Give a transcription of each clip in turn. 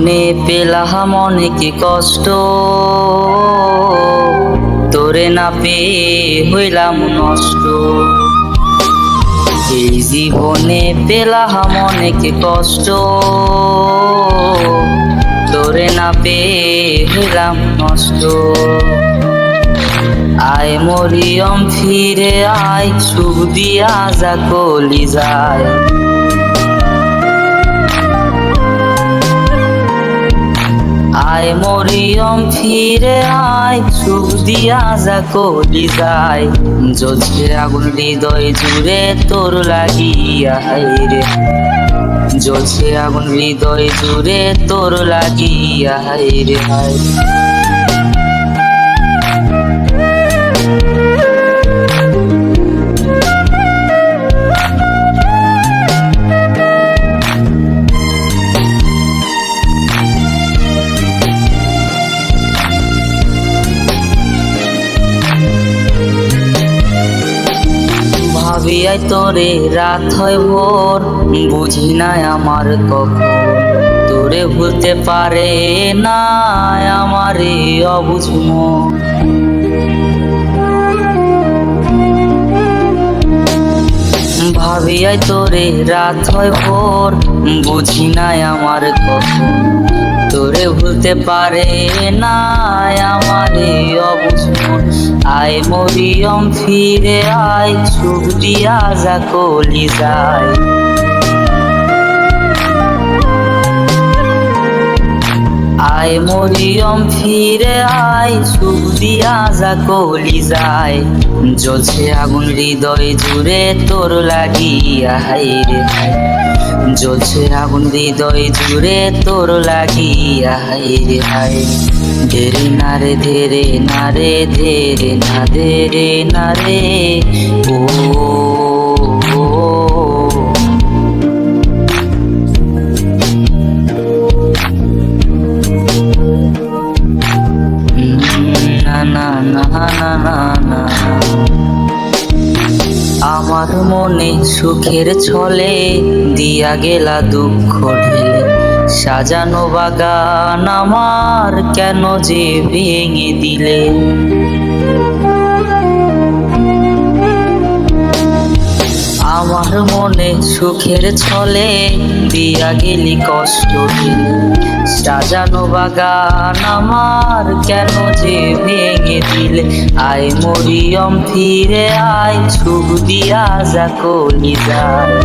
জীবনে পেলাম অনেক কষ্ট, তোরে না পেয়ে হইলাম নষ্ট। এই জীবনে পেলাম অনেক কষ্ট, তোরে না পেয়ে হইলাম নষ্ট। আয় মরিয়ম ফিরে আয়, সুখ দিয়া যা কলি যায়। আয় মরিয়ম ফিরে আয়, সুখ দিয়া যা কলি যায়। জ্বলছে আগুন হৃদয় জুড়ে তোর লাগিয়া রে, জ্বলছে আগুন হৃদয় জুড়ে তোর লাগিয়া রে। ভাবিয়াই তোরে রাত হয় ভোর, বুঝি নাই আমার কখন তোরে ভুলতে পারে না আমার এই অবুঝ মন। ভাবিয়াই তোরে রাত হয় ভোর, বুঝি নাই আমার কখন তোরে ভুলতে পারে না আমার এই অবুঝ মন। আয় মরিয়ম ফিরে আয়, সুখ দিয়া যা কলি যায়। আয় মরিয়ম ফিরে আয়, সুখ দিয়া যা কলি যায়। জ্বলছে আগুন হৃদয় জুড়ে তোর লাগিয়া রে, জ্বলছে আগুন হৃদয় জুড়ে তোর লাগিয়া রে। ধীরে না রে ধীরে না রে ধীরে না ধীরে না রে ও না না না না না না। আমার মনে সুখের ছলে দিয়া গেলা দুঃখ ঢেলে, সাজানো বাগান আমার কেন যে ভেঙে দিলে। আমার মনে সুখের ছলে দিয়া গেলি কষ্ট দিলে, সাজানো বাগান আমার কেন যে ভেঙে দিলে। আয় মরিয়ম ফিরে আয়, সুখ দিয়া যা কলি যায়।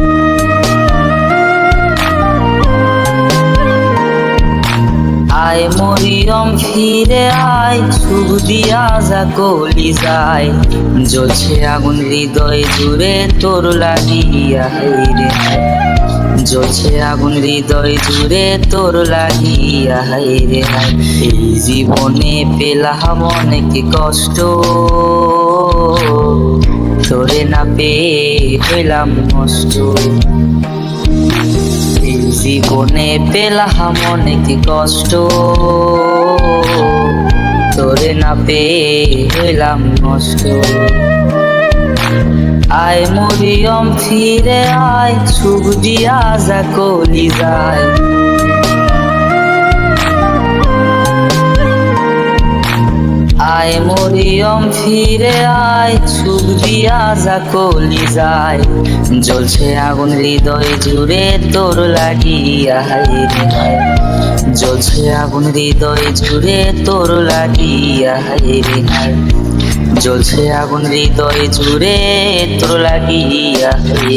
আয় মরিয়ম ফিরে আয়, সুখ দিয়া যা কলি যায়। জ্বলছে আগুন হৃদয় জুড়ে তোর লাগিয়া রে, জ্বলছে আগুন হৃদয় জুড়ে তোর লাগিয়া রে। এই জীবনে পেলাম অনেক কষ্ট, তোরে না পেয়ে হইলাম নষ্ট। এই জীবনে পেলাম অনেক কষ্ট, তোরে না পেয়ে হইলাম নষ্ট। আয় মরিয়ম ফিরে আয়, সুখ দিয়া যা কলি যায়। আয় মরিয়ম ফিরে আয়, সুখ দিয়া যা কলি যায়। জ্বলছে আগুন হৃদয় জুড়ে তোর লাগিয়া রে, জ্বলছে আগুন হৃদয় জুড়ে তোর লাগিয়া রে। জ্বলছে আগুন হৃদয় জুড়ে তোর লাগিয়া রে।